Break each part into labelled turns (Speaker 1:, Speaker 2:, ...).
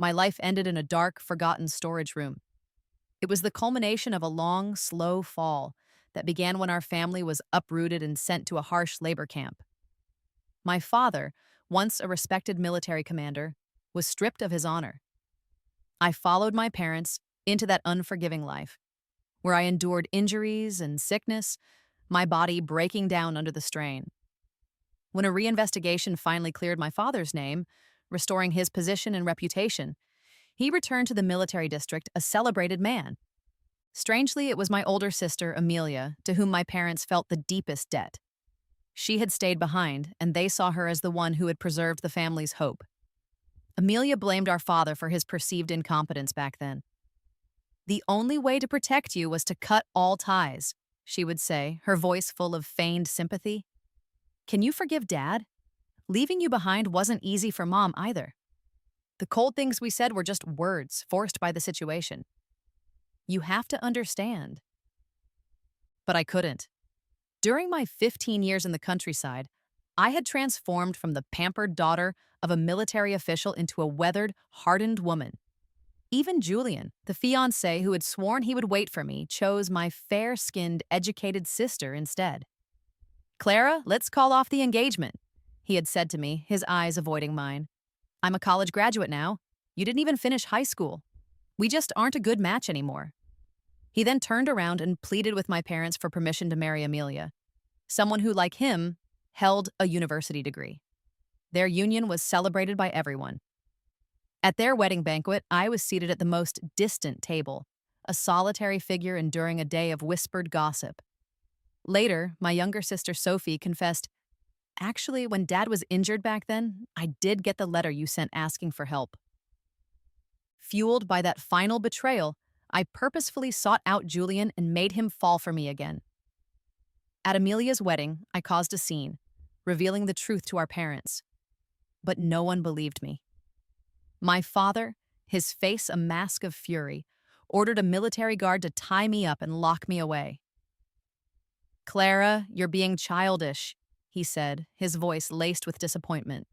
Speaker 1: my life ended in a dark, forgotten storage room. It was the culmination of a long, slow fall that began when our family was uprooted and sent to a harsh labor camp. My father, once a respected military commander, was stripped of his honor. I followed my parents into that unforgiving life, where I endured injuries and sickness, my body breaking down under the strain. When a reinvestigation finally cleared my father's name, restoring his position and reputation, he returned to the military district a celebrated man. Strangely, it was my older sister, Amelia, to whom my parents felt the deepest debt. She had stayed behind, and they saw her as the one who had preserved the family's hope. Amelia blamed our father for his perceived incompetence back then. "The only way to protect you was to cut all ties," she would say, her voice full of feigned sympathy. "Can you forgive Dad? Leaving you behind wasn't easy for Mom either. The cold things we said were just words forced by the situation. You have to understand." But I couldn't. During my 15 years in the countryside, I had transformed from the pampered daughter of a military official into a weathered, hardened woman. Even Julian, the fiancé who had sworn he would wait for me, chose my fair-skinned, educated sister instead. "Clara, let's call off the engagement," he had said to me, his eyes avoiding mine. "I'm a college graduate now. You didn't even finish high school. We just aren't a good match anymore." He then turned around and pleaded with my parents for permission to marry Amelia, someone who, like him, held a university degree. Their union was celebrated by everyone. At their wedding banquet, I was seated at the most distant table, a solitary figure enduring a day of whispered gossip. Later, my younger sister Sophie confessed, "Actually, when Dad was injured back then, I did get the letter you sent asking for help." Fueled by that final betrayal, I purposefully sought out Julian and made him fall for me again. At Amelia's wedding, I caused a scene, revealing the truth to our parents. But no one believed me. My father, his face a mask of fury, ordered a military guard to tie me up and lock me away. "Clara, you're being childish," he said, his voice laced with disappointment.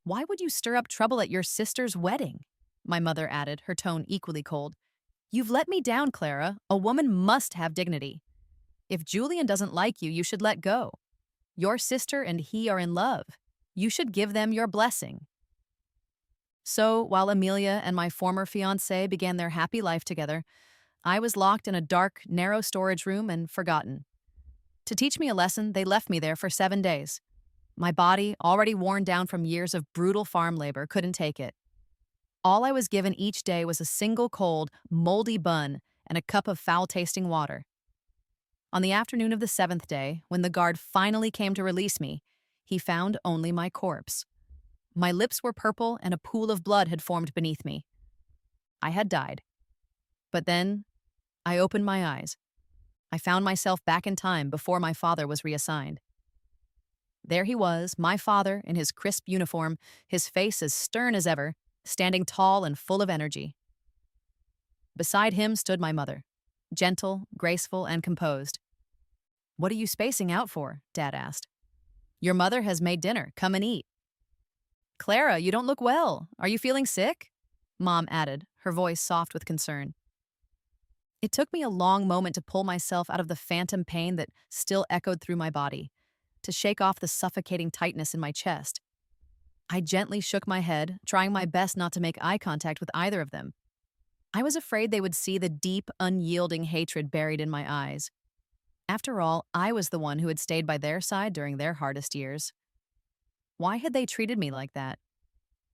Speaker 1: "Why would you stir up trouble at your sister's wedding?" my mother added, her tone equally cold. "You've let me down, Clara. A woman must have dignity. If Julian doesn't like you, you should let go. Your sister and he are in love. You should give them your blessing." So, while Amelia and my former fiancé began their happy life together, I was locked in a dark, narrow storage room and forgotten. To teach me a lesson, they left me there for 7 days. My body, already worn down from years of brutal farm labor, couldn't take it. All I was given each day was a single cold, moldy bun and a cup of foul-tasting water. On the afternoon of the 7th day, when the guard finally came to release me, he found only my corpse. My lips were purple and a pool of blood had formed beneath me. I had died. But then, I opened my eyes. I found myself back in time before my father was reassigned. There he was, my father, in his crisp uniform, his face as stern as ever, standing tall and full of energy. Beside him stood my mother, gentle, graceful, and composed. "What are you spacing out for?" Dad asked. "Your mother has made dinner. Come and eat." "Clara, you don't look well. Are you feeling sick?" Mom added, her voice soft with concern. It took me a long moment to pull myself out of the phantom pain that still echoed through my body, to shake off the suffocating tightness in my chest. I gently shook my head, trying my best not to make eye contact with either of them. I was afraid they would see the deep, unyielding hatred buried in my eyes. After all, I was the one who had stayed by their side during their hardest years. Why had they treated me like that?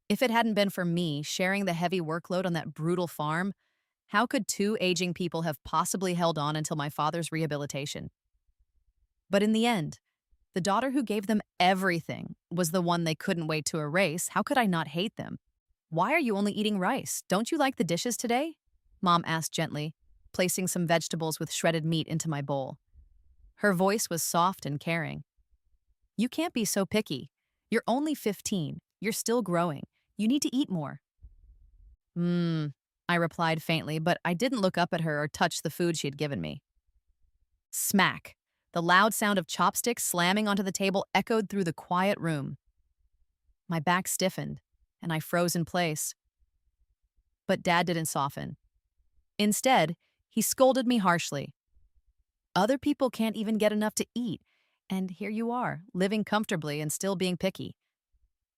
Speaker 1: If it hadn't been for me sharing the heavy workload on that brutal farm, how could two aging people have possibly held on until my father's rehabilitation? But in the end, the daughter who gave them everything was the one they couldn't wait to erase. How could I not hate them? "Why are you only eating rice? Don't you like the dishes today?" Mom asked gently, placing some vegetables with shredded meat into my bowl. Her voice was soft and caring. "You can't be so picky. You're only 15. You're still growing. You need to eat more." I replied faintly, but I didn't look up at her or touch the food she had given me. Smack! The loud sound of chopsticks slamming onto the table echoed through the quiet room. My back stiffened, and I froze in place. But Dad didn't soften. Instead, he scolded me harshly. Other people can't even get enough to eat, and here you are, living comfortably and still being picky.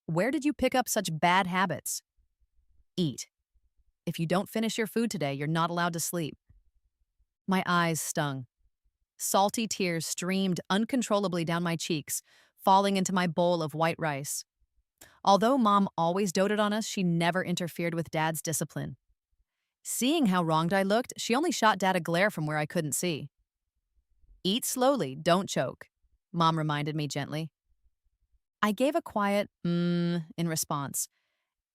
Speaker 1: Where did you pick up such bad habits? Eat. If you don't finish your food today, you're not allowed to sleep. My eyes stung. Salty tears streamed uncontrollably down my cheeks, falling into my bowl of white rice. Although Mom always doted on us, she never interfered with Dad's discipline. Seeing how wronged I looked, she only shot Dad a glare from where I couldn't see. Eat slowly, don't choke, Mom reminded me gently. I gave a quiet in response,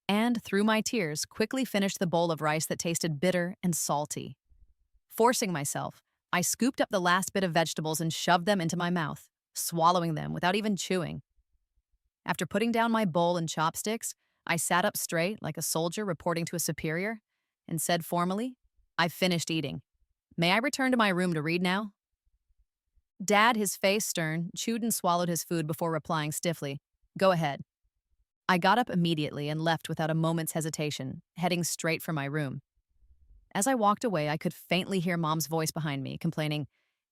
Speaker 1: and through my tears, quickly finished the bowl of rice that tasted bitter and salty. Forcing myself, I scooped up the last bit of vegetables and shoved them into my mouth, swallowing them without even chewing. After putting down my bowl and chopsticks, I sat up straight like a soldier reporting to a superior and said formally, "I've finished eating. May I return to my room to read now?" Dad, his face stern, chewed and swallowed his food before replying stiffly, "Go ahead." I got up immediately and left without a moment's hesitation, heading straight for my room. As I walked away, I could faintly hear Mom's voice behind me, complaining,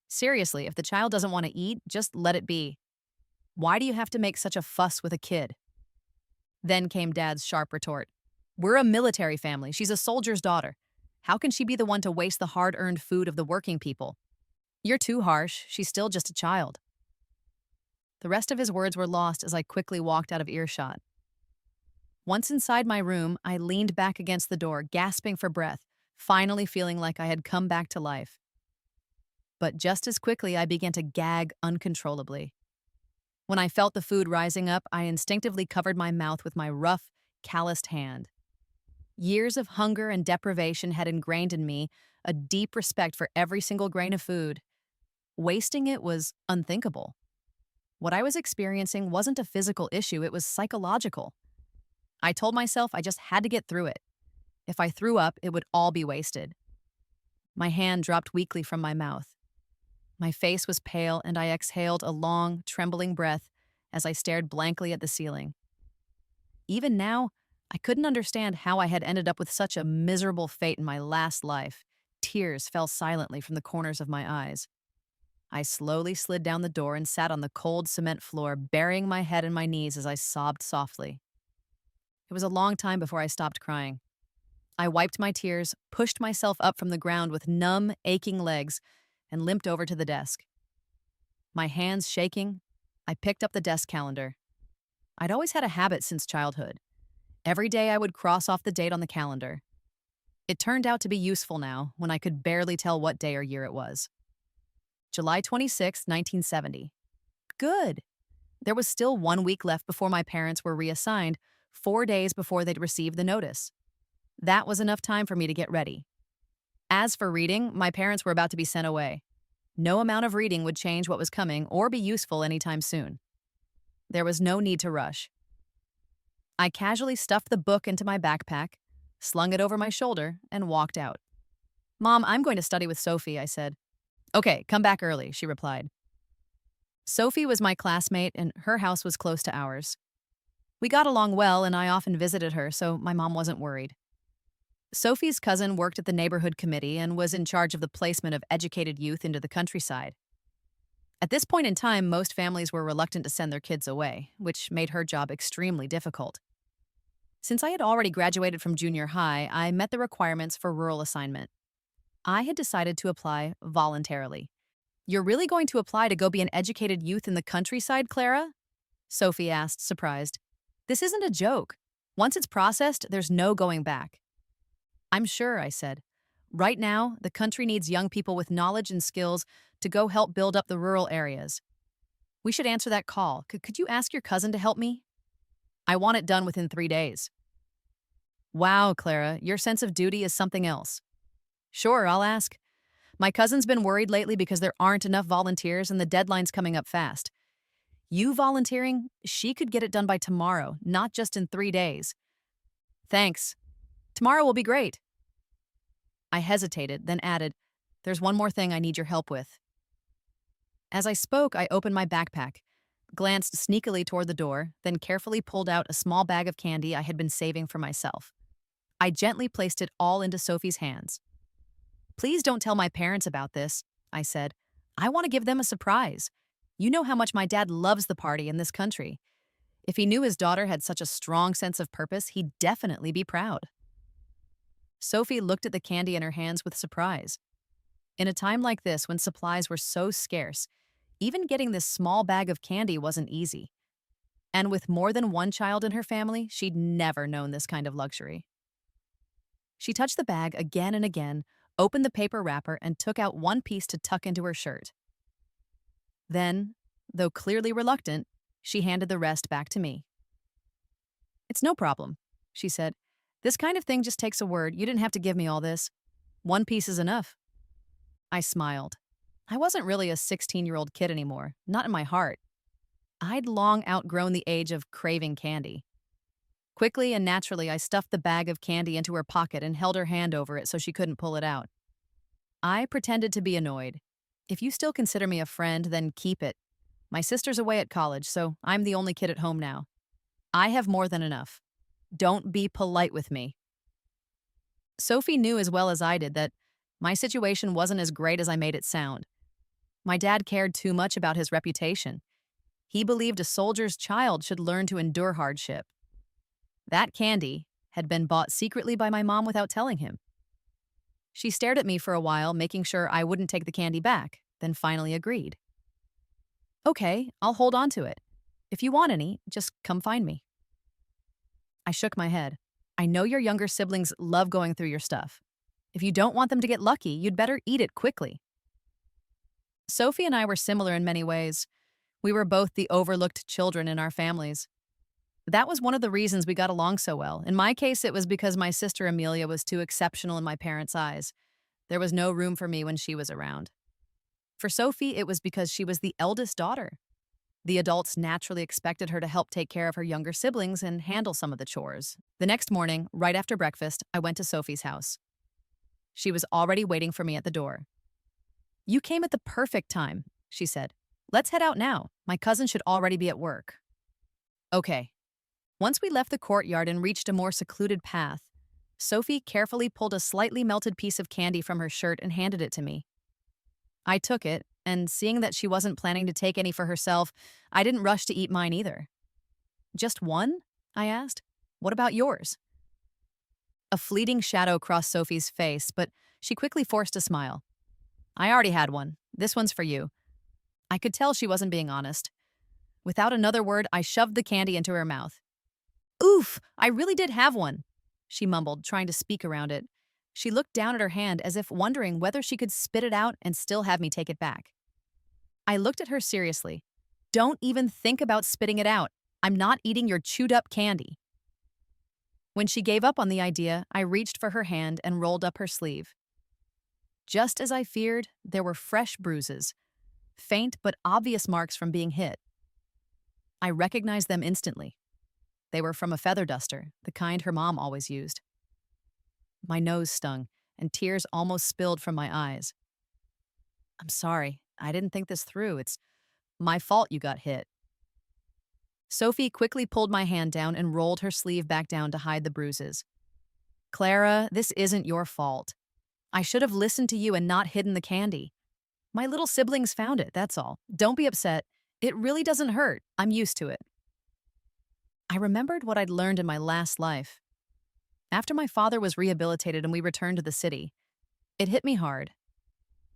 Speaker 1: "Seriously, if the child doesn't want to eat, just let it be. Why do you have to make such a fuss with a kid?" Then came Dad's sharp retort. "We're a military family. She's a soldier's daughter. How can she be the one to waste the hard-earned food of the working people? You're too harsh. She's still just a child." The rest of his words were lost as I quickly walked out of earshot. Once inside my room, I leaned back against the door, gasping for breath, finally feeling like I had come back to life. But just as quickly, I began to gag uncontrollably. When I felt the food rising up, I instinctively covered my mouth with my rough, calloused hand. Years of hunger and deprivation had ingrained in me a deep respect for every single grain of food. Wasting it was unthinkable. What I was experiencing wasn't a physical issue, it was psychological. I told myself I just had to get through it. If I threw up, it would all be wasted. My hand dropped weakly from my mouth. My face was pale, and I exhaled a long, trembling breath as I stared blankly at the ceiling. Even now, I couldn't understand how I had ended up with such a miserable fate in my last life. Tears fell silently from the corners of my eyes. I slowly slid down the door and sat on the cold cement floor, burying my head in my knees as I sobbed softly. It was a long time before I stopped crying. I wiped my tears, pushed myself up from the ground with numb, aching legs, and limped over to the desk. My hands shaking, I picked up the desk calendar. I'd always had a habit since childhood. Every day I would cross off the date on the calendar. It turned out to be useful now, when I could barely tell what day or year it was. July 26, 1970. Good. There was still 1 week left before my parents were reassigned, 4 days before they'd received the notice. That was enough time for me to get ready. As for reading, my parents were about to be sent away. No amount of reading would change what was coming or be useful anytime soon. There was no need to rush. I casually stuffed the book into my backpack, slung it over my shoulder, and walked out. "Mom, I'm going to study with Sophie," I said. "Okay, come back early," she replied. Sophie was my classmate, and her house was close to ours. We got along well, and I often visited her, so my mom wasn't worried. Sophie's cousin worked at the neighborhood committee and was in charge of the placement of educated youth into the countryside. At this point in time, most families were reluctant to send their kids away, which made her job extremely difficult. Since I had already graduated from junior high, I met the requirements for rural assignment. I had decided to apply voluntarily. "You're really going to apply to go be an educated youth in the countryside, Clara?" Sophie asked, surprised. "This isn't a joke. Once it's processed, there's no going back." "I'm sure," I said. "Right now, the country needs young people with knowledge and skills to go help build up the rural areas. We should answer that call. Could you ask your cousin to help me? I want it done within 3 days." "Wow, Clara, your sense of duty is something else." "Sure, I'll ask. My cousin's been worried lately because there aren't enough volunteers and the deadline's coming up fast. You volunteering, she could get it done by tomorrow, not just in 3 days." "Thanks. Tomorrow will be great." I hesitated, then added, "There's one more thing I need your help with." As I spoke, I opened my backpack, glanced sneakily toward the door, then carefully pulled out a small bag of candy I had been saving for myself. I gently placed it all into Sophie's hands. Please don't tell my parents about this, I said. I want to give them a surprise. You know how much my dad loves the party in this country. If he knew his daughter had such a strong sense of purpose, he'd definitely be proud. Sophie looked at the candy in her hands with surprise. In a time like this, when supplies were so scarce, even getting this small bag of candy wasn't easy. And with more than one child in her family, she'd never known this kind of luxury. She touched the bag again and again, opened the paper wrapper, and took out one piece to tuck into her shirt. Then, though clearly reluctant, she handed the rest back to me. It's no problem, she said. This kind of thing just takes a word. You didn't have to give me all this. One piece is enough. I smiled. I wasn't really a 16-year-old kid anymore, not in my heart. I'd long outgrown the age of craving candy. Quickly and naturally, I stuffed the bag of candy into her pocket and held her hand over it so she couldn't pull it out. I pretended to be annoyed. If you still consider me a friend, then keep it. My sister's away at college, so I'm the only kid at home now. I have more than enough. Don't be polite with me. Sophie knew as well as I did that my situation wasn't as great as I made it sound. My dad cared too much about his reputation. He believed a soldier's child should learn to endure hardship. That candy had been bought secretly by my mom without telling him. She stared at me for a while, making sure I wouldn't take the candy back, then finally agreed. Okay, I'll hold on to it. If you want any, just come find me. I shook my head. I know your younger siblings love going through your stuff. If you don't want them to get lucky, you'd better eat it quickly. Sophie and I were similar in many ways. We were both the overlooked children in our families. That was one of the reasons we got along so well. In my case, it was because my sister Amelia was too exceptional in my parents' eyes. There was no room for me when she was around. For Sophie, it was because she was the eldest daughter. The adults naturally expected her to help take care of her younger siblings and handle some of the chores. The next morning, right after breakfast, I went to Sophie's house. She was already waiting for me at the door. You came at the perfect time, she said. Let's head out now. My cousin should already be at work. Okay. Once we left the courtyard and reached a more secluded path, Sophie carefully pulled a slightly melted piece of candy from her shirt and handed it to me. I took it, and seeing that she wasn't planning to take any for herself, I didn't rush to eat mine either. Just one? I asked. What about yours? A fleeting shadow crossed Sophie's face, but she quickly forced a smile. I already had one. This one's for you. I could tell she wasn't being honest. Without another word, I shoved the candy into her mouth. Oof, I really did have one, she mumbled, trying to speak around it. She looked down at her hand as if wondering whether she could spit it out and still have me take it back. I looked at her seriously. Don't even think about spitting it out. I'm not eating your chewed-up candy. When she gave up on the idea, I reached for her hand and rolled up her sleeve. Just as I feared, there were fresh bruises, faint but obvious marks from being hit. I recognized them instantly. They were from a feather duster, the kind her mom always used. My nose stung, and tears almost spilled from my eyes. I'm sorry, I didn't think this through. It's my fault you got hit. Sophie quickly pulled my hand down and rolled her sleeve back down to hide the bruises. Clara, this isn't your fault. I should have listened to you and not hidden the candy. My little siblings found it, that's all. Don't be upset. It really doesn't hurt. I'm used to it. I remembered what I'd learned in my last life. After my father was rehabilitated and we returned to the city, it hit me hard.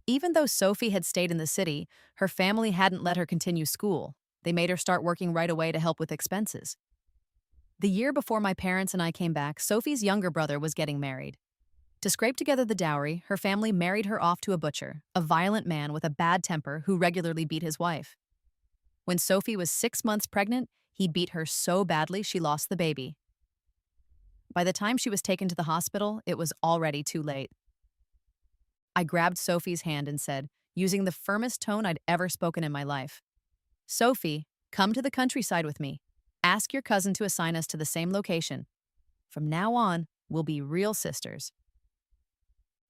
Speaker 1: Even though Sophie had stayed in the city, her family hadn't let her continue school. They made her start working right away to help with expenses. The year before my parents and I came back, Sophie's younger brother was getting married. To scrape together the dowry, her family married her off to a butcher, a violent man with a bad temper who regularly beat his wife. When Sophie was 6 months pregnant, he beat her so badly she lost the baby. By the time she was taken to the hospital, it was already too late. I grabbed Sophie's hand and said, using the firmest tone I'd ever spoken in my life, Sophie, come to the countryside with me. Ask your cousin to assign us to the same location. From now on, we'll be real sisters.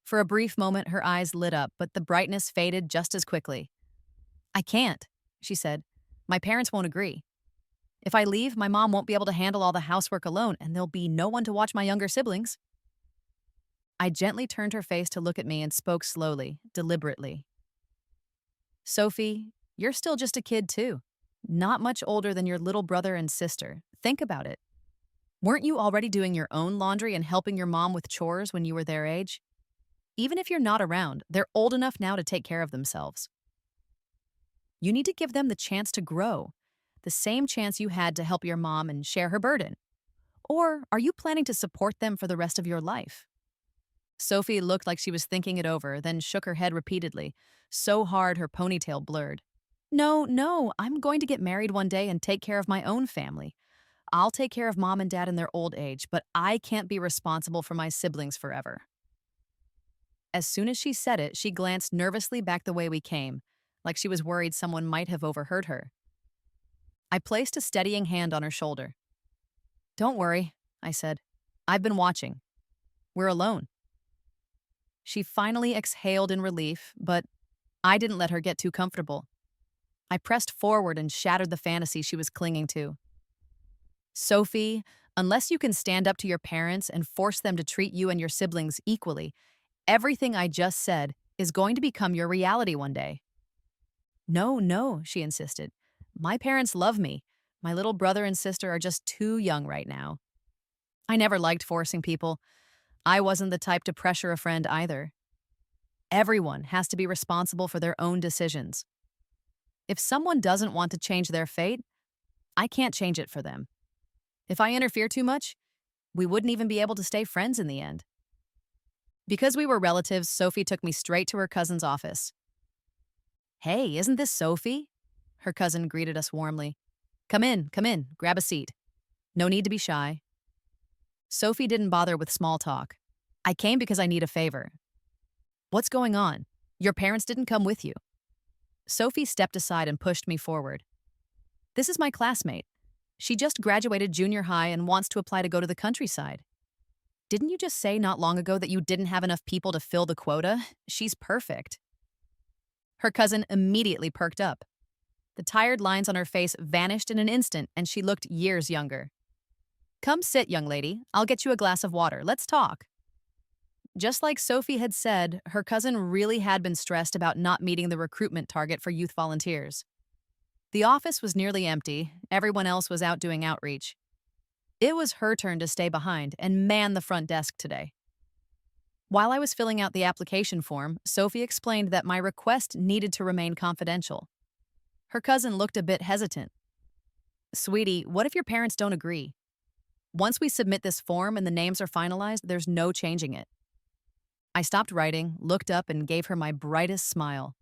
Speaker 1: For a brief moment, her eyes lit up, but the brightness faded just as quickly. I can't, she said. My parents won't agree. If I leave, my mom won't be able to handle all the housework alone, and there'll be no one to watch my younger siblings. I gently turned her face to look at me and spoke slowly, deliberately. Sophie, you're still just a kid, too. Not much older than your little brother and sister. Think about it. Weren't you already doing your own laundry and helping your mom with chores when you were their age? Even if you're not around, they're old enough now to take care of themselves. You need to give them the chance to grow, the same chance you had to help your mom and share her burden. Or are you planning to support them for the rest of your life? Sophie looked like she was thinking it over, then shook her head repeatedly, so hard her ponytail blurred. No, no, I'm going to get married one day and take care of my own family. I'll take care of mom and dad in their old age, but I can't be responsible for my siblings forever. As soon as she said it, she glanced nervously back the way we came, like she was worried someone might have overheard her. I placed a steadying hand on her shoulder. Don't worry, I said. I've been watching. We're alone. She finally exhaled in relief, but I didn't let her get too comfortable. I pressed forward and shattered the fantasy she was clinging to. Sophie, unless you can stand up to your parents and force them to treat you and your siblings equally, everything I just said is going to become your reality one day. No, no, she insisted. My parents love me. My little brother and sister are just too young right now. I never liked forcing people. I wasn't the type to pressure a friend either. Everyone has to be responsible for their own decisions. If someone doesn't want to change their fate, I can't change it for them. If I interfere too much, we wouldn't even be able to stay friends in the end. Because we were relatives, Sophie took me straight to her cousin's office. Hey, isn't this Sophie? Her cousin greeted us warmly. Come in, grab a seat. No need to be shy. Sophie didn't bother with small talk. I came because I need a favor. What's going on? Your parents didn't come with you. Sophie stepped aside and pushed me forward. This is my classmate. She just graduated junior high and wants to apply to go to the countryside. Didn't you just say not long ago that you didn't have enough people to fill the quota? She's perfect. Her cousin immediately perked up. The tired lines on her face vanished in an instant, and she looked years younger. Come sit, young lady. I'll get you a glass of water. Let's talk. Just like Sophie had said, her cousin really had been stressed about not meeting the recruitment target for youth volunteers. The office was nearly empty. Everyone else was out doing outreach. It was her turn to stay behind and man the front desk today. While I was filling out the application form, Sophie explained that my request needed to remain confidential. Her cousin looked a bit hesitant. Sweetie, what if your parents don't agree? Once we submit this form and the names are finalized, there's no changing it. I stopped writing, looked up, and gave her my brightest smile.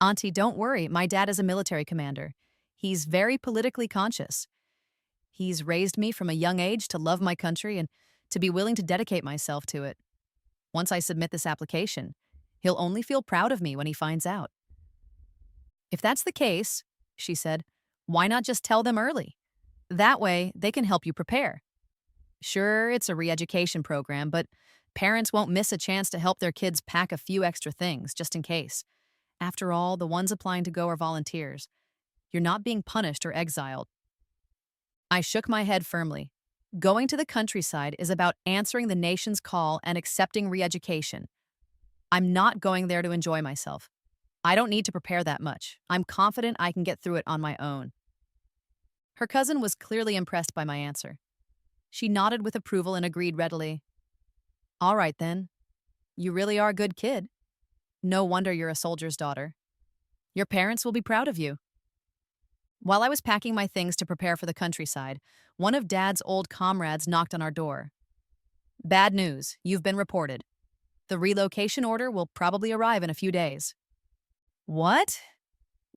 Speaker 1: Auntie, don't worry. My dad is a military commander. He's very politically conscious. He's raised me from a young age to love my country and to be willing to dedicate myself to it. Once I submit this application, he'll only feel proud of me when he finds out. If that's the case, she said, why not just tell them early? That way, they can help you prepare. Sure, it's a re-education program, but parents won't miss a chance to help their kids pack a few extra things, just in case. After all, the ones applying to go are volunteers. You're not being punished or exiled. I shook my head firmly. Going to the countryside is about answering the nation's call and accepting re-education. I'm not going there to enjoy myself. I don't need to prepare that much. I'm confident I can get through it on my own. Her cousin was clearly impressed by my answer. She nodded with approval and agreed readily. All right, then. You really are a good kid. No wonder you're a soldier's daughter. Your parents will be proud of you. While I was packing my things to prepare for the countryside, one of Dad's old comrades knocked on our door. Bad news, you've been reported. The relocation order will probably arrive in a few days. What?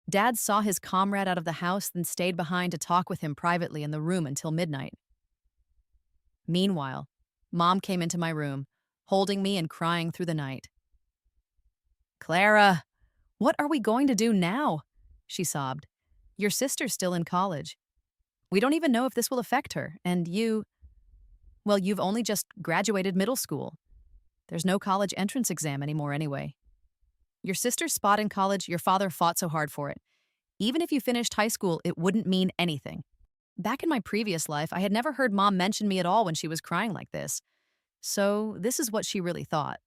Speaker 1: Dad saw his comrade out of the house, then stayed behind to talk with him privately in the room until midnight. Meanwhile, Mom came into my room, holding me and crying through the night. Clara, what are we going to do now? She sobbed. Your sister's still in college. We don't even know if this will affect her, and you've only just graduated middle school. There's no college entrance exam anymore anyway. Your sister's spot in college, your father fought so hard for it. Even if you finished high school, it wouldn't mean anything. Back in my previous life, I had never heard Mom mention me at all when she was crying like this. So, this is what she really thought.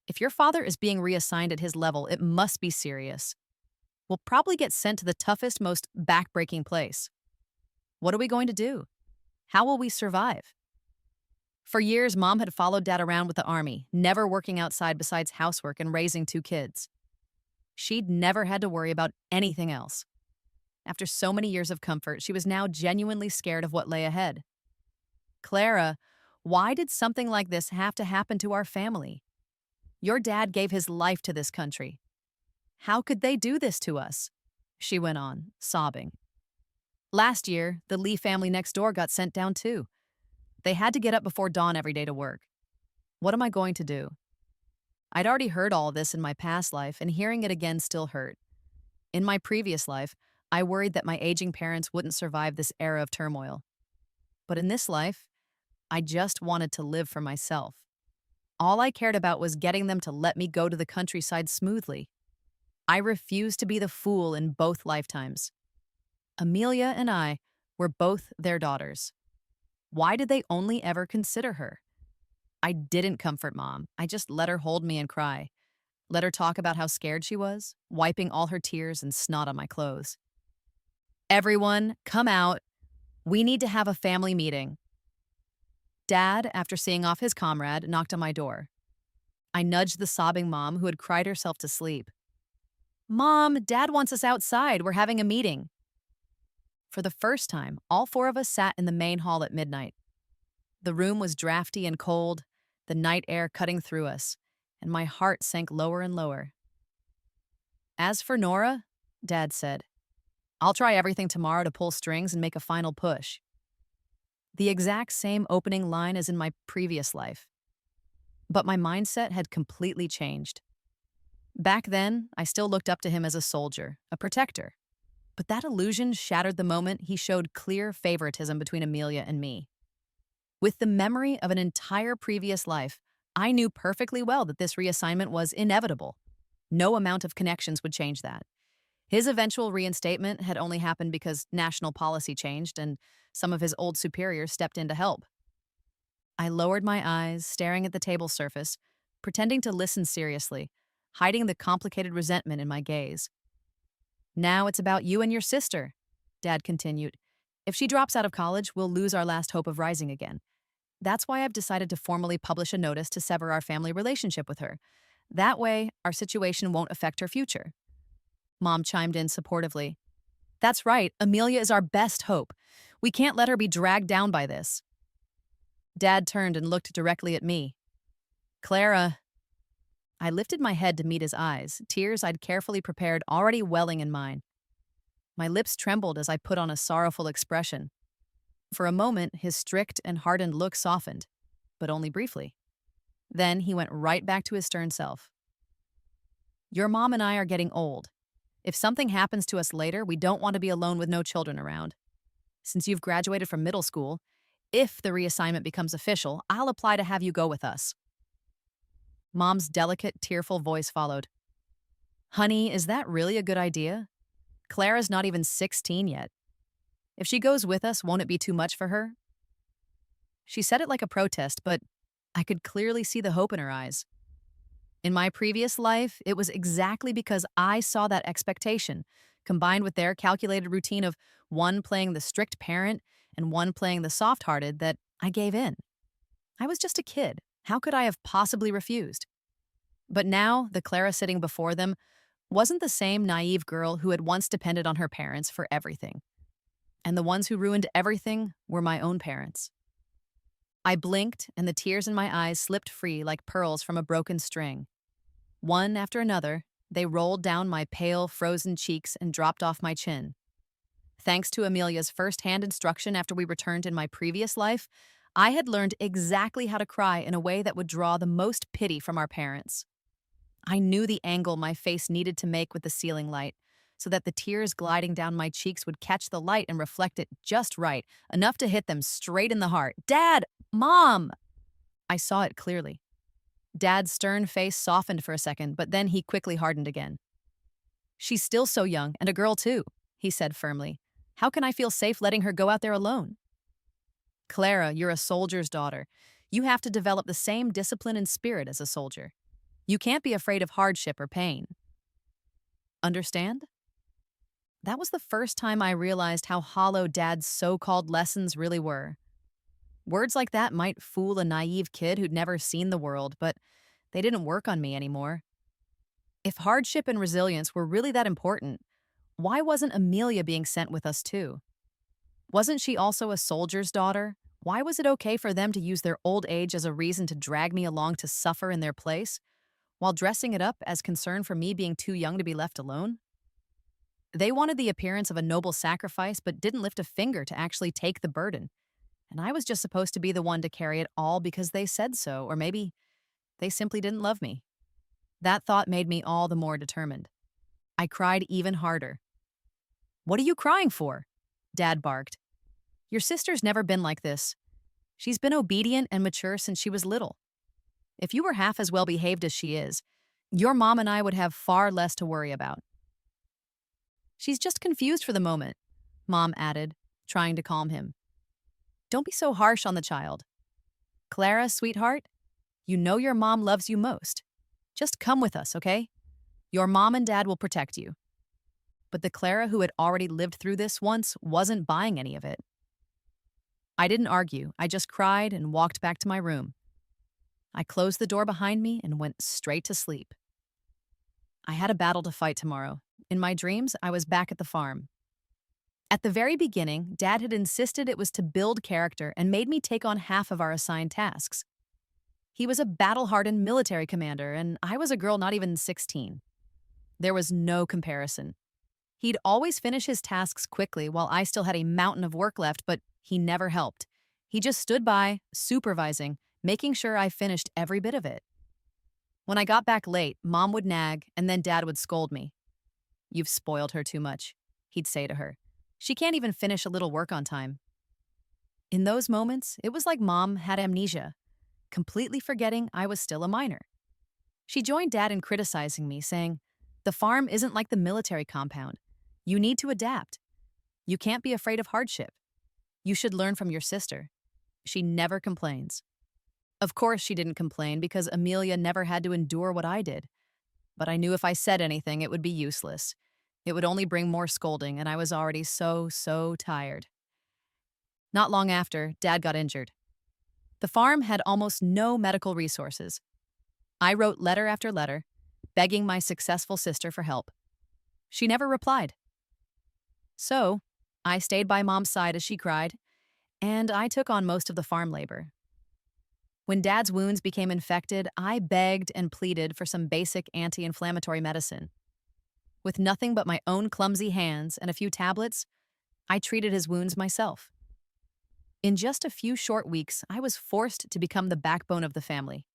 Speaker 1: If your father is being reassigned at his level, it must be serious. We'll probably get sent to the toughest, most backbreaking place. What are we going to do? How will we survive? For years, Mom had followed Dad around with the army, never working outside besides housework and raising two kids. She'd never had to worry about anything else. After so many years of comfort, she was now genuinely scared of what lay ahead. Clara, why did something like this have to happen to our family? Your dad gave his life to this country. How could they do this to us? She went on, sobbing. Last year, the Lee family next door got sent down too. They had to get up before dawn every day to work. What am I going to do? I'd already heard all of this in my past life, and hearing it again still hurt. In my previous life, I worried that my aging parents wouldn't survive this era of turmoil. But in this life, I just wanted to live for myself. All I cared about was getting them to let me go to the countryside smoothly. I refused to be the fool in both lifetimes. Amelia and I were both their daughters. Why did they only ever consider her? I didn't comfort Mom. I just let her hold me and cry. Let her talk about how scared she was, wiping all her tears and snot on my clothes. Everyone, come out. We need to have a family meeting. Dad, after seeing off his comrade, knocked on my door. I nudged the sobbing Mom, who had cried herself to sleep. Mom, Dad wants us outside. We're having a meeting. For the first time, all four of us sat in the main hall at midnight. The room was drafty and cold, the night air cutting through us, and my heart sank lower and lower. As for Nora, Dad said, I'll try everything tomorrow to pull strings and make a final push. The exact same opening line as in my previous life. But my mindset had completely changed. Back then, I still looked up to him as a soldier, a protector. But that illusion shattered the moment he showed clear favoritism between Amelia and me. With the memory of an entire previous life, I knew perfectly well that this reassignment was inevitable. No amount of connections would change that. His eventual reinstatement had only happened because national policy changed and some of his old superiors stepped in to help. I lowered my eyes, staring at the table surface, pretending to listen seriously, hiding the complicated resentment in my gaze. Now it's about you and your sister, Dad continued. If she drops out of college, we'll lose our last hope of rising again. That's why I've decided to formally publish a notice to sever our family relationship with her. That way, our situation won't affect her future. Mom chimed in supportively. That's right, Amelia is our best hope. We can't let her be dragged down by this. Dad turned and looked directly at me. Clara. I lifted my head to meet his eyes, tears I'd carefully prepared already welling in mine. My lips trembled as I put on a sorrowful expression. For a moment, his strict and hardened look softened, but only briefly. Then he went right back to his stern self. Your mom and I are getting old. If something happens to us later, we don't want to be alone with no children around. Since you've graduated from middle school, if the reassignment becomes official, I'll apply to have you go with us. Mom's delicate, tearful voice followed. Honey, is that really a good idea? Clara's not even 16 yet. If she goes with us, won't it be too much for her? She said it like a protest, but I could clearly see the hope in her eyes. In my previous life, it was exactly because I saw that expectation, combined with their calculated routine of one playing the strict parent and one playing the soft-hearted, that I gave in. I was just a kid. How could I have possibly refused? But now, the Clara sitting before them wasn't the same naive girl who had once depended on her parents for everything. And the ones who ruined everything were my own parents. I blinked, and the tears in my eyes slipped free like pearls from a broken string. One after another, they rolled down my pale, frozen cheeks and dropped off my chin. Thanks to Amelia's first-hand instruction after we returned in my previous life, I had learned exactly how to cry in a way that would draw the most pity from our parents. I knew the angle my face needed to make with the ceiling light, so that the tears gliding down my cheeks would catch the light and reflect it just right, enough to hit them straight in the heart. Dad! Mom! I saw it clearly. Dad's stern face softened for a second, but then he quickly hardened again. She's still so young, and a girl too, he said firmly. How can I feel safe letting her go out there alone? Clara, you're a soldier's daughter. You have to develop the same discipline and spirit as a soldier. You can't be afraid of hardship or pain. Understand? That was the first time I realized how hollow Dad's so-called lessons really were. Words like that might fool a naive kid who'd never seen the world, but they didn't work on me anymore. If hardship and resilience were really that important, why wasn't Amelia being sent with us too? Wasn't she also a soldier's daughter? Why was it okay for them to use their old age as a reason to drag me along to suffer in their place, while dressing it up as concern for me being too young to be left alone? They wanted the appearance of a noble sacrifice but didn't lift a finger to actually take the burden. And I was just supposed to be the one to carry it all because they said so, or maybe they simply didn't love me. That thought made me all the more determined. I cried even harder. "What are you crying for?" Dad barked. "Your sister's never been like this. She's been obedient and mature since she was little. If you were half as well behaved as she is, your mom and I would have far less to worry about." "She's just confused for the moment," Mom added, trying to calm him. "Don't be so harsh on the child. Clara, sweetheart, you know your mom loves you most. Just come with us, okay? Your mom and dad will protect you." But the Clara who had already lived through this once wasn't buying any of it. I didn't argue. I just cried and walked back to my room. I closed the door behind me and went straight to sleep. I had a battle to fight tomorrow. In my dreams, I was back at the farm. At the very beginning, Dad had insisted it was to build character and made me take on half of our assigned tasks. He was a battle-hardened military commander, and I was a girl not even 16. There was no comparison. He'd always finish his tasks quickly while I still had a mountain of work left, but he never helped. He just stood by, supervising, making sure I finished every bit of it. When I got back late, Mom would nag, and then Dad would scold me. "You've spoiled her too much," he'd say to her. "She can't even finish a little work on time." In those moments, it was like Mom had amnesia, completely forgetting I was still a minor. She joined Dad in criticizing me, saying, "The farm isn't like the military compound. You need to adapt. You can't be afraid of hardship. You should learn from your sister. She never complains." Of course she didn't complain because Amelia never had to endure what I did. But I knew if I said anything, it would be useless. It would only bring more scolding, and I was already so tired. Not long after, Dad got injured. The farm had almost no medical resources. I wrote letter after letter, begging my successful sister for help. She never replied. So, I stayed by Mom's side as she cried, and I took on most of the farm labor. When Dad's wounds became infected, I begged and pleaded for some basic anti-inflammatory medicine. With nothing but my own clumsy hands and a few tablets, I treated his wounds myself. In just a few short weeks, I was forced to become the backbone of the family.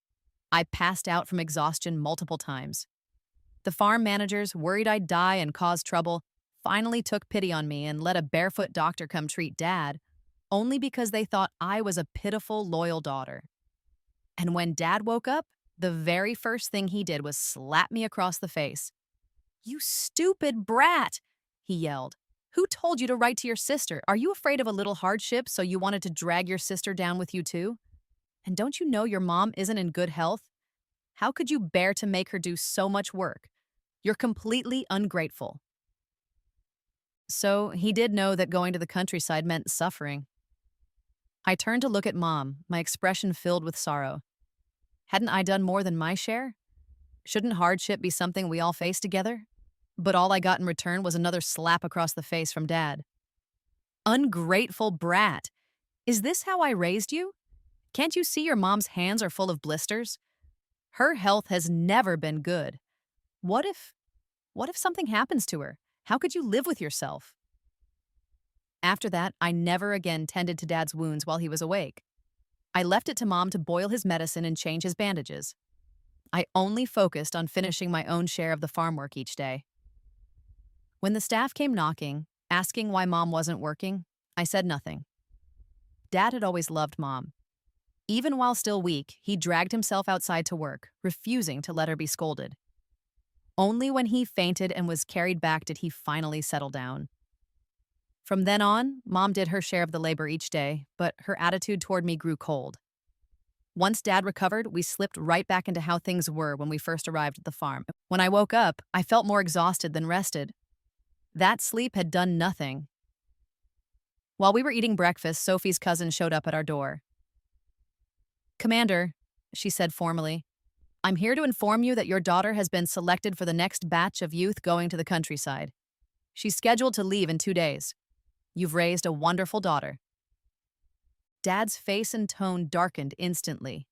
Speaker 1: I passed out from exhaustion multiple times. The farm managers, worried I'd die and cause trouble, finally took pity on me and let a barefoot doctor come treat Dad, only because they thought I was a pitiful, loyal daughter. And when Dad woke up, the very first thing he did was slap me across the face. "You stupid brat," he yelled. "Who told you to write to your sister? Are you afraid of a little hardship, so you wanted to drag your sister down with you too? And don't you know your mom isn't in good health? How could you bear to make her do so much work? You're completely ungrateful." So he did know that going to the countryside meant suffering. I turned to look at Mom, my expression filled with sorrow. Hadn't I done more than my share? Shouldn't hardship be something we all face together? But all I got in return was another slap across the face from Dad. "Ungrateful brat. Is this how I raised you? Can't you see your mom's hands are full of blisters? Her health has never been good. What if something happens to her? How could you live with yourself?" After that, I never again tended to Dad's wounds while he was awake. I left it to Mom to boil his medicine and change his bandages. I only focused on finishing my own share of the farm work each day. When the staff came knocking, asking why Mom wasn't working, I said nothing. Dad had always loved Mom. Even while still weak, he dragged himself outside to work, refusing to let her be scolded. Only when he fainted and was carried back did he finally settle down. From then on, Mom did her share of the labor each day, but her attitude toward me grew cold. Once Dad recovered, we slipped right back into how things were when we first arrived at the farm. When I woke up, I felt more exhausted than rested. That sleep had done nothing. While we were eating breakfast, Sophie's cousin showed up at our door. "Commander," she said formally, "I'm here to inform you that your daughter has been selected for the next batch of youth going to the countryside. She's scheduled to leave in 2 days. You've raised a wonderful daughter." Dad's face and tone darkened instantly.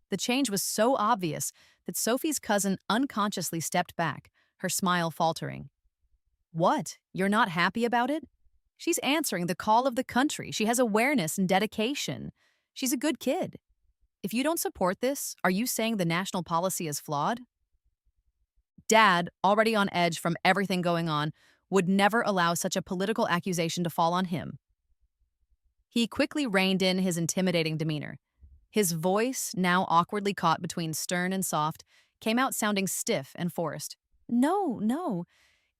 Speaker 1: The change was so obvious that Sophie's cousin unconsciously stepped back, her smile faltering. "What? You're not happy about it? She's answering the call of the country. She has awareness and dedication. She's a good kid. If you don't support this, are you saying the national policy is flawed?" Dad, already on edge from everything going on, would never allow such a political accusation to fall on him. He quickly reined in his intimidating demeanor. His voice, now awkwardly caught between stern and soft, came out sounding stiff and forced. "No, no.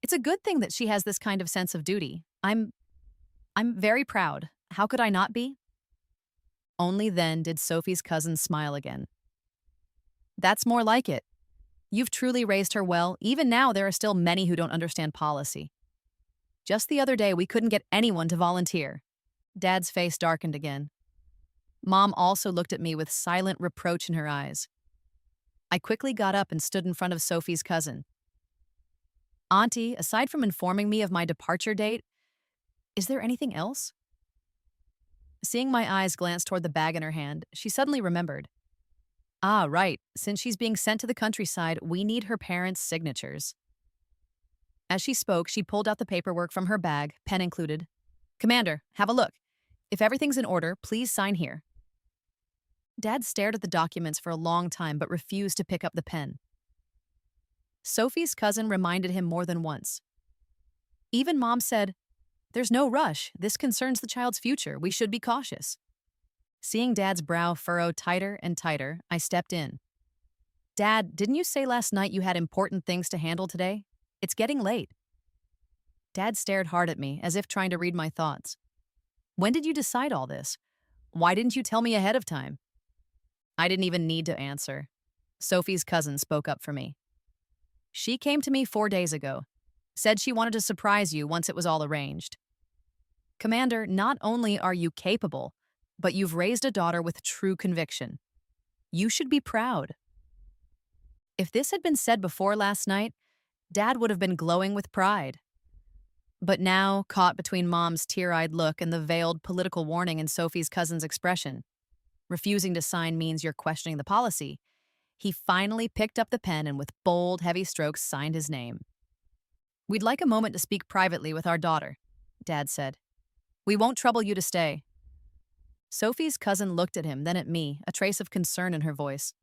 Speaker 1: It's a good thing that she has this kind of sense of duty. I'm very proud. How could I not be?" Only then did Sophie's cousin smile again. "That's more like it. You've truly raised her well. Even now, there are still many who don't understand policy. Just the other day, we couldn't get anyone to volunteer." Dad's face darkened again. Mom also looked at me with silent reproach in her eyes. I quickly got up and stood in front of Sophie's cousin. "Auntie, aside from informing me of my departure date, is there anything else?" Seeing my eyes glance toward the bag in her hand, she suddenly remembered. "Ah, right. Since she's being sent to the countryside, we need her parents' signatures." As she spoke, she pulled out the paperwork from her bag, pen included. "Commander, have a look. If everything's in order, please sign here." Dad stared at the documents for a long time but refused to pick up the pen. Sophie's cousin reminded him more than once. Even Mom said, "There's no rush. This concerns the child's future. We should be cautious." Seeing Dad's brow furrow tighter and tighter, I stepped in. "Dad, didn't you say last night you had important things to handle today? It's getting late." Dad stared hard at me, as if trying to read my thoughts. "When did you decide all this? Why didn't you tell me ahead of time?" I didn't even need to answer. Sophie's cousin spoke up for me. "She came to me 4 days ago. Said she wanted to surprise you once it was all arranged. Commander, not only are you capable, but you've raised a daughter with true conviction. You should be proud." If this had been said before last night, Dad would have been glowing with pride. But now, caught between Mom's tear-eyed look and the veiled political warning in Sophie's cousin's expression, refusing to sign means you're questioning the policy, he finally picked up the pen and with bold, heavy strokes signed his name. "We'd like a moment to speak privately with our daughter," Dad said. "We won't trouble you to stay." Sophie's cousin looked at him, then at me, a trace of concern in her voice.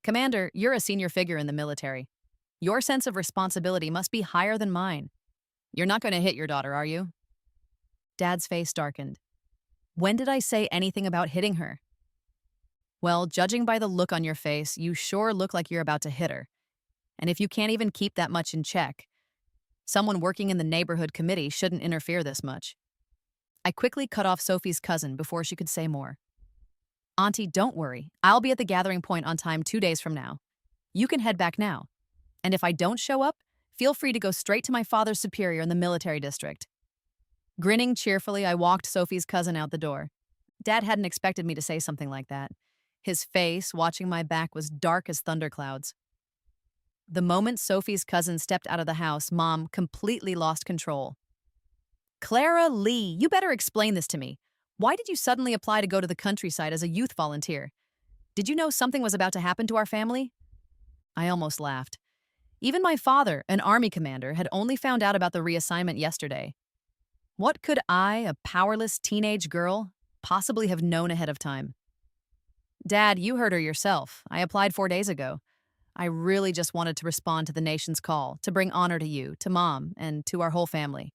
Speaker 1: "Commander, you're a senior figure in the military. Your sense of responsibility must be higher than mine. You're not going to hit your daughter, are you?" Dad's face darkened. "When did I say anything about hitting her?" "Well, judging by the look on your face, you sure look like you're about to hit her. And if you can't even keep that much in check, someone working in the neighborhood committee shouldn't interfere this much." I quickly cut off Sophie's cousin before she could say more. "Auntie, don't worry. I'll be at the gathering point on time 2 days from now. You can head back now. And if I don't show up, feel free to go straight to my father's superior in the military district." Grinning cheerfully, I walked Sophie's cousin out the door. Dad hadn't expected me to say something like that. His face, watching my back, was dark as thunderclouds. The moment Sophie's cousin stepped out of the house, Mom completely lost control. "Clara Lee, you better explain this to me. Why did you suddenly apply to go to the countryside as a youth volunteer? Did you know something was about to happen to our family?" I almost laughed. Even my father, an army commander, had only found out about the reassignment yesterday. What could I, a powerless teenage girl, possibly have known ahead of time? "Dad, you heard her yourself. I applied 4 days ago. I really just wanted to respond to the nation's call, to bring honor to you, to Mom, and to our whole family."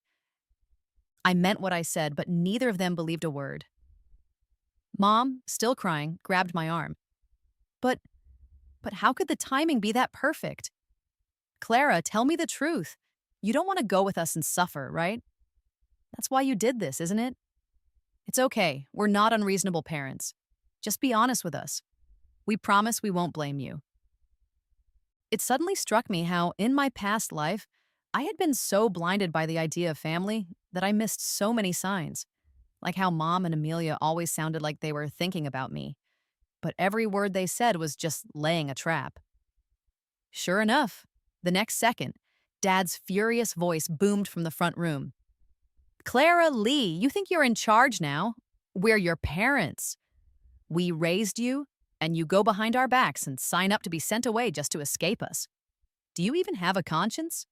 Speaker 1: I meant what I said, but neither of them believed a word. Mom, still crying, grabbed my arm. But how could the timing be that perfect? "Clara, tell me the truth. You don't want to go with us and suffer, right? That's why you did this, isn't it? It's okay. We're not unreasonable parents. Just be honest with us." We promise we won't blame you. It suddenly struck me how, in my past life, I had been so blinded by the idea of family that I missed so many signs, like how Mom and Amelia always sounded like they were thinking about me, but every word they said was just laying a trap. Sure enough, the next second, Dad's furious voice boomed from the front room. Clara Lee, you think you're in charge now? We're your parents. We raised you, and you go behind our backs and sign up to be sent away just to escape us. Do you even have a conscience?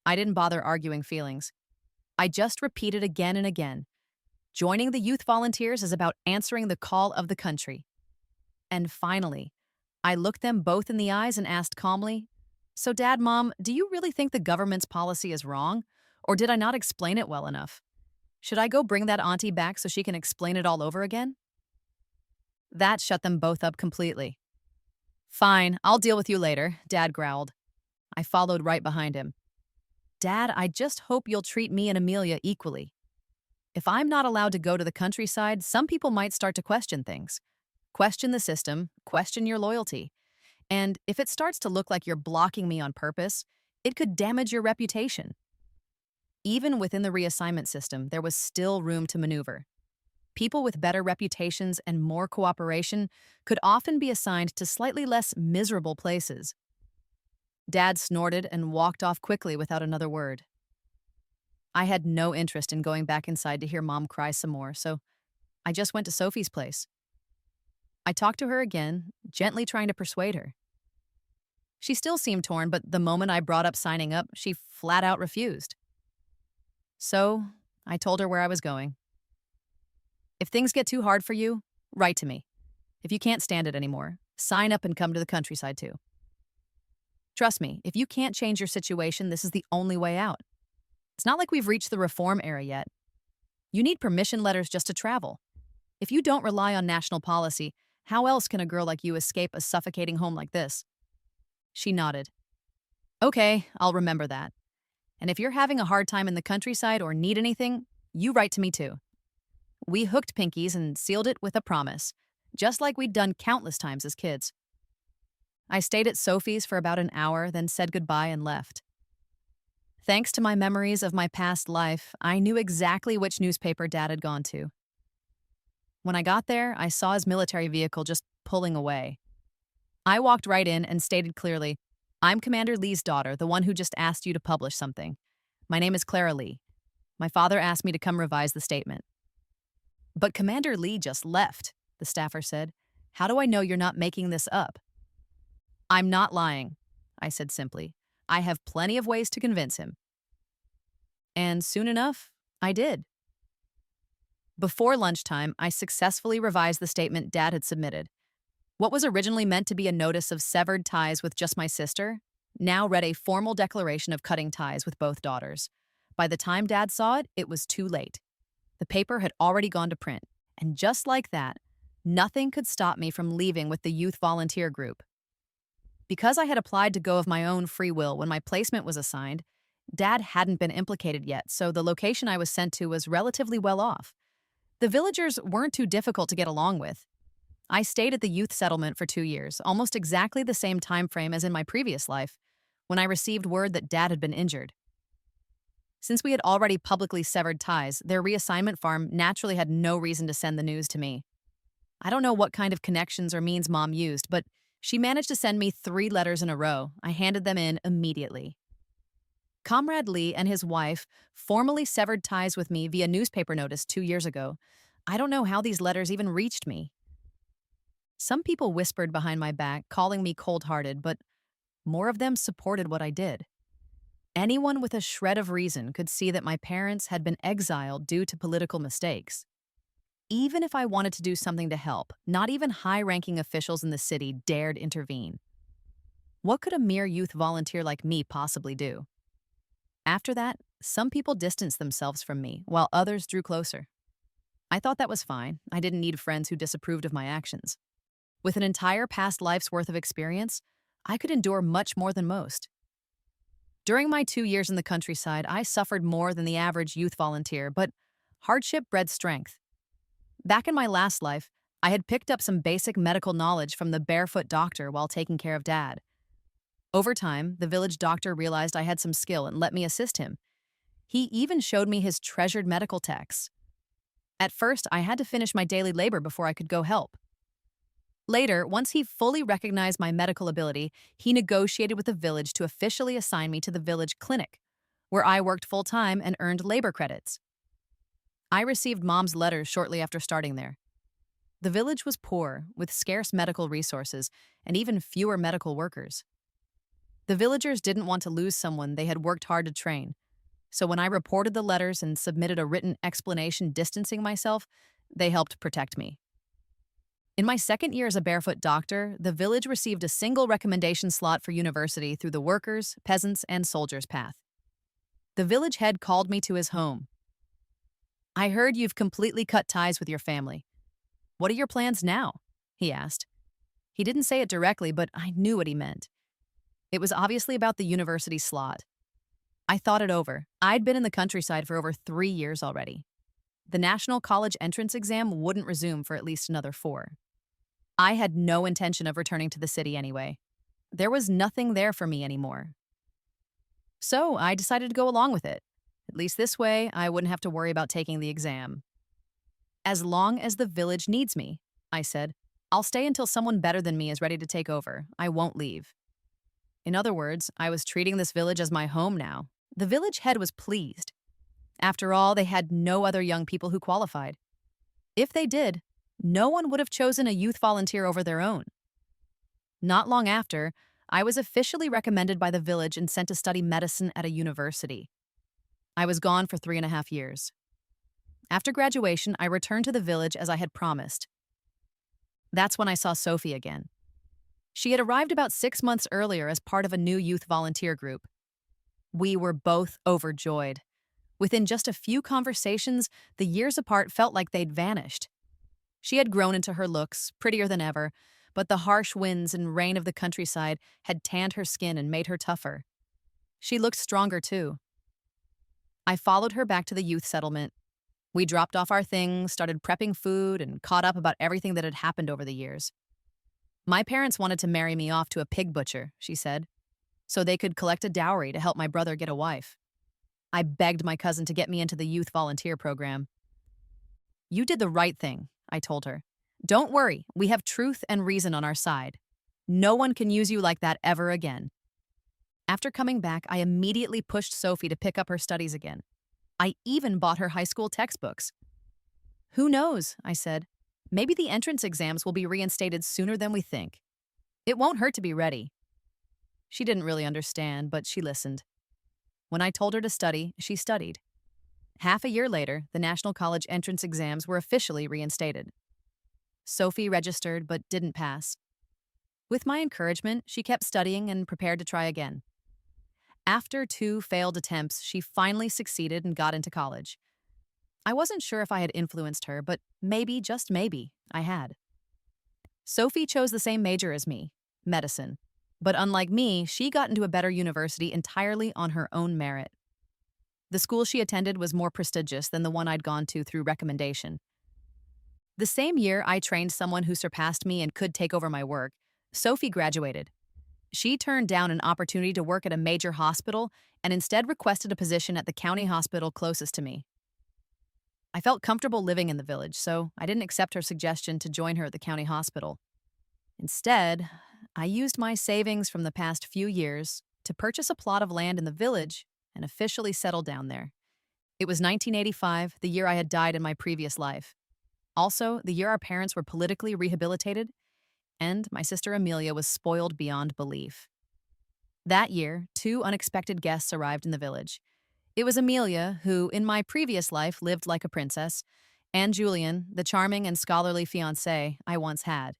Speaker 1: I didn't bother arguing feelings. I just repeated again and again. Joining the youth volunteers is about answering the call of the country. And finally, I looked them both in the eyes and asked calmly, So, Dad, Mom, do you really think the government's policy is wrong? Or did I not explain it well enough? Should I go bring that auntie back so she can explain it all over again? That shut them both up completely. Fine, I'll deal with you later, Dad growled. I followed right behind him. Dad, I just hope you'll treat me and Amelia equally. If I'm not allowed to go to the countryside, some people might start to question things. Question the system, question your loyalty. And if it starts to look like you're blocking me on purpose, it could damage your reputation. Even within the reassignment system, there was still room to maneuver. People with better reputations and more cooperation could often be assigned to slightly less miserable places. Dad snorted and walked off quickly without another word. I had no interest in going back inside to hear Mom cry some more, so I just went to Sophie's place. I talked to her again, gently trying to persuade her. She still seemed torn, but the moment I brought up signing up, she flat out refused. So I told her where I was going. If things get too hard for you, write to me. If you can't stand it anymore, sign up and come to the countryside too. Trust me, if you can't change your situation, this is the only way out. It's not like we've reached the reform era yet. You need permission letters just to travel. If you don't rely on national policy, how else can a girl like you escape a suffocating home like this? She nodded. Okay, I'll remember that. And if you're having a hard time in the countryside or need anything, you write to me too. We hooked pinkies and sealed it with a promise, just like we'd done countless times as kids. I stayed at Sophie's for about an hour, then said goodbye and left. Thanks to my memories of my past life, I knew exactly which newspaper Dad had gone to. When I got there, I saw his military vehicle just pulling away. I walked right in and stated clearly, I'm Commander Lee's daughter, the one who just asked you to publish something. My name is Clara Lee. My father asked me to come revise the statement. But Commander Lee just left, the staffer said. How do I know you're not making this up? I'm not lying, I said simply. I have plenty of ways to convince him. And soon enough, I did. Before lunchtime, I successfully revised the statement Dad had submitted. What was originally meant to be a notice of severed ties with just my sister now read a formal declaration of cutting ties with both daughters. By the time Dad saw it, it was too late. The paper had already gone to print, and just like that, nothing could stop me from leaving with the youth volunteer group. Because I had applied to go of my own free will when my placement was assigned, Dad hadn't been implicated yet, so the location I was sent to was relatively well off. The villagers weren't too difficult to get along with. I stayed at the youth settlement for 2 years, almost exactly the same time frame as in my previous life, when I received word that Dad had been injured. Since we had already publicly severed ties, their reassignment farm naturally had no reason to send the news to me. I don't know what kind of connections or means Mom used, but she managed to send me 3 letters in a row. I handed them in immediately. Comrade Lee and his wife formally severed ties with me via newspaper notice 2 years ago. I don't know how these letters even reached me. Some people whispered behind my back, calling me cold-hearted, but more of them supported what I did. Anyone with a shred of reason could see that my parents had been exiled due to political mistakes. Even if I wanted to do something to help, not even high-ranking officials in the city dared intervene. What could a mere youth volunteer like me possibly do? After that, some people distanced themselves from me, while others drew closer. I thought that was fine. I didn't need friends who disapproved of my actions. With an entire past life's worth of experience, I could endure much more than most. During my 2 years in the countryside, I suffered more than the average youth volunteer, but hardship bred strength. Back in my last life, I had picked up some basic medical knowledge from the barefoot doctor while taking care of Dad. Over time, the village doctor realized I had some skill and let me assist him. He even showed me his treasured medical texts. At first, I had to finish my daily labor before I could go help. Later, once he fully recognized my medical ability, he negotiated with the village to officially assign me to the village clinic, where I worked full-time and earned labor credits. I received Mom's letters shortly after starting there. The village was poor, with scarce medical resources and even fewer medical workers. The villagers didn't want to lose someone they had worked hard to train, so when I reported the letters and submitted a written explanation distancing myself, they helped protect me. In my second year as a barefoot doctor, the village received a single recommendation slot for university through the workers, peasants, and soldiers path. The village head called me to his home. "I heard you've completely cut ties with your family. What are your plans now?" he asked. He didn't say it directly, but I knew what he meant. It was obviously about the university slot. I thought it over. I'd been in the countryside for over 3 years already. The national college entrance exam wouldn't resume for at least another 4. I had no intention of returning to the city anyway. There was nothing there for me anymore. So I decided to go along with it. At least this way, I wouldn't have to worry about taking the exam. "As long as the village needs me," I said. "I'll stay until someone better than me is ready to take over. I won't leave." In other words, I was treating this village as my home now. The village head was pleased. After all, they had no other young people who qualified. If they did, no one would have chosen a youth volunteer over their own. Not long after, I was officially recommended by the village and sent to study medicine at a university. I was gone for 3.5 years. After graduation, I returned to the village as I had promised. That's when I saw Sophie again. She had arrived about 6 months earlier as part of a new youth volunteer group. We were both overjoyed. Within just a few conversations, the years apart felt like they'd vanished. She had grown into her looks, prettier than ever, but the harsh winds and rain of the countryside had tanned her skin and made her tougher. She looked stronger, too. I followed her back to the youth settlement. We dropped off our things, started prepping food, and caught up about everything that had happened over the years. "My parents wanted to marry me off to a pig butcher," she said, "so they could collect a dowry to help my brother get a wife. I begged my cousin to get me into the youth volunteer program." "You did the right thing," I told her. "Don't worry, we have truth and reason on our side. No one can use you like that ever again." After coming back, I immediately pushed Sophie to pick up her studies again. I even bought her high school textbooks. "Who knows?" I said. "Maybe the entrance exams will be reinstated sooner than we think. It won't hurt to be ready." She didn't really understand, but she listened. When I told her to study, she studied. Half a year later, the National College entrance exams were officially reinstated. Sophie registered but didn't pass. With my encouragement, she kept studying and prepared to try again. After 2 failed attempts, she finally succeeded and got into college. I wasn't sure if I had influenced her, but maybe, just maybe, I had. Sophie chose the same major as me, medicine. But unlike me, she got into a better university entirely on her own merit. The school she attended was more prestigious than the one I'd gone to through recommendation. The same year I trained someone who surpassed me and could take over my work, Sophie graduated. She turned down an opportunity to work at a major hospital and instead requested a position at the county hospital closest to me. I felt comfortable living in the village, so I didn't accept her suggestion to join her at the county hospital. Instead, I used my savings from the past few years to purchase a plot of land in the village and officially settle down there. It was 1985, the year I had died in my previous life. Also, the year our parents were politically rehabilitated, and my sister Amelia was spoiled beyond belief. That year, 2 unexpected guests arrived in the village. It was Amelia, who, in my previous life, lived like a princess, and Julian, the charming and scholarly fiancé I once had.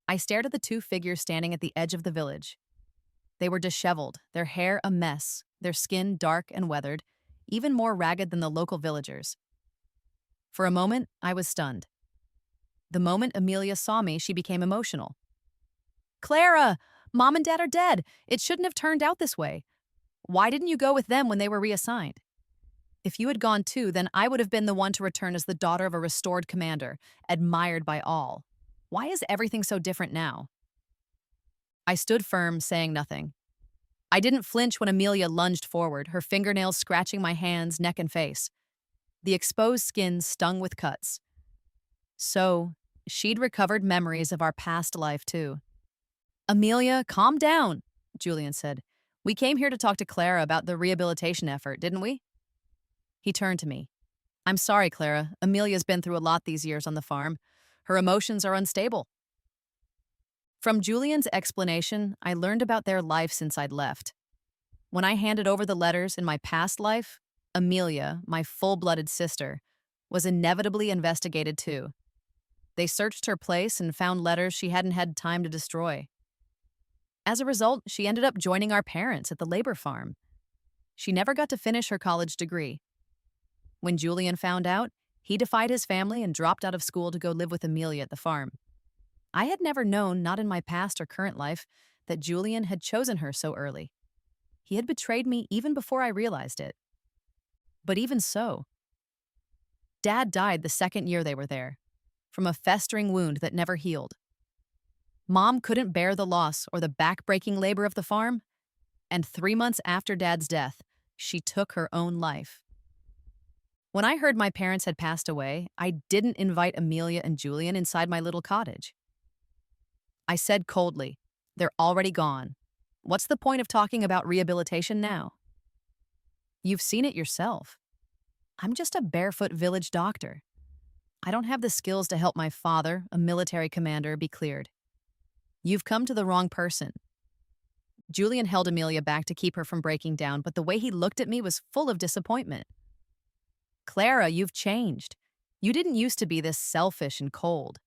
Speaker 1: I stared at the 2 figures standing at the edge of the village. They were disheveled, their hair a mess, their skin dark and weathered, even more ragged than the local villagers. For a moment, I was stunned. The moment Amelia saw me, she became emotional. "Clara, Mom and Dad are dead. It shouldn't have turned out this way. Why didn't you go with them when they were reassigned?" If you had gone too, then I would have been the one to return as the daughter of a restored commander, admired by all. Why is everything so different now? I stood firm, saying nothing. I didn't flinch when Amelia lunged forward, her fingernails scratching my hands, neck, and face. The exposed skin stung with cuts. So, she'd recovered memories of our past life, too. Amelia, calm down, Julian said. We came here to talk to Clara about the rehabilitation effort, didn't we? He turned to me. I'm sorry, Clara. Amelia's been through a lot these years on the farm. Her emotions are unstable. From Julian's explanation, I learned about their life since I'd left. When I handed over the letters in my past life, Amelia, my full-blooded sister, was inevitably investigated too. They searched her place and found letters she hadn't had time to destroy. As a result, she ended up joining our parents at the labor farm. She never got to finish her college degree. When Julian found out, he defied his family and dropped out of school to go live with Amelia at the farm. I had never known, not in my past or current life, that Julian had chosen her so early. He had betrayed me even before I realized it. But even so, Dad died the second year they were there, from a festering wound that never healed. Mom couldn't bear the loss or the back-breaking labor of the farm, and 3 months after Dad's death, she took her own life. When I heard my parents had passed away, I didn't invite Amelia and Julian inside my little cottage. I said coldly, they're already gone. What's the point of talking about rehabilitation now? You've seen it yourself. I'm just a barefoot village doctor. I don't have the skills to help my father, a military commander, be cleared. You've come to the wrong person. Julian held Amelia back to keep her from breaking down, but the way he looked at me was full of disappointment. Clara, you've changed. You didn't used to be this selfish and cold.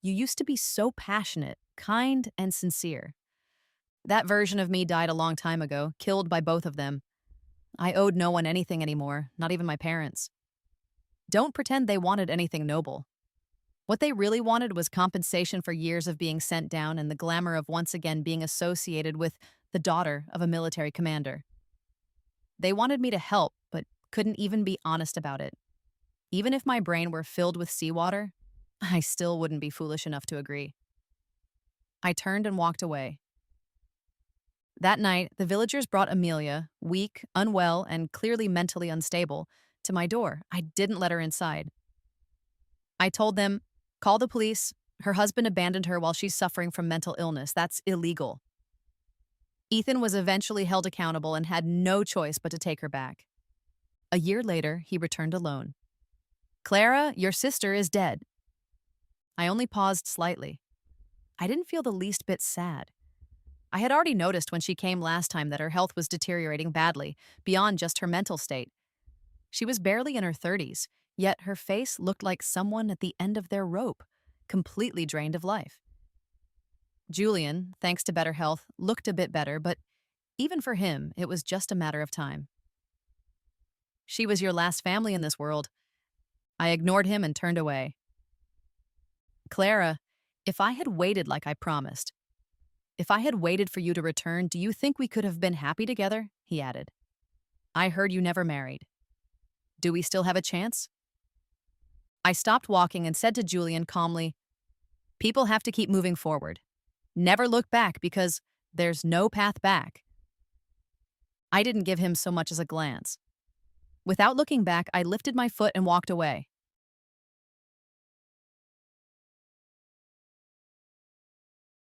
Speaker 1: You used to be so passionate, kind, and sincere. That version of me died a long time ago, killed by both of them. I owed no one anything anymore, not even my parents. Don't pretend they wanted anything noble. What they really wanted was compensation for years of being sent down and the glamour of once again being associated with the daughter of a military commander. They wanted me to help, but couldn't even be honest about it. Even if my brain were filled with seawater, I still wouldn't be foolish enough to agree. I turned and walked away. That night, the villagers brought Amelia, weak, unwell, and clearly mentally unstable, to my door. I didn't let her inside. I told them, call the police. Her husband abandoned her while she's suffering from mental illness. That's illegal. Ethan was eventually held accountable and had no choice but to take her back. A year later, he returned alone. Clara, your sister is dead. I only paused slightly. I didn't feel the least bit sad. I had already noticed when she came last time that her health was deteriorating badly, beyond just her mental state. She was barely in her 30s, yet her face looked like someone at the end of their rope, completely drained of life. Julian, thanks to better health, looked a bit better, but even for him, it was just a matter of time. She was your last family in this world. I ignored him and turned away. Clara, if I had waited like I promised, if I had waited for you to return, do you think we could have been happy together? He added. I heard you never married. Do we still have a chance? I stopped walking and said to Julian calmly, people have to keep moving forward. Never look back because there's no path back. I didn't give him so much as a glance. Without looking back, I lifted my foot and walked away.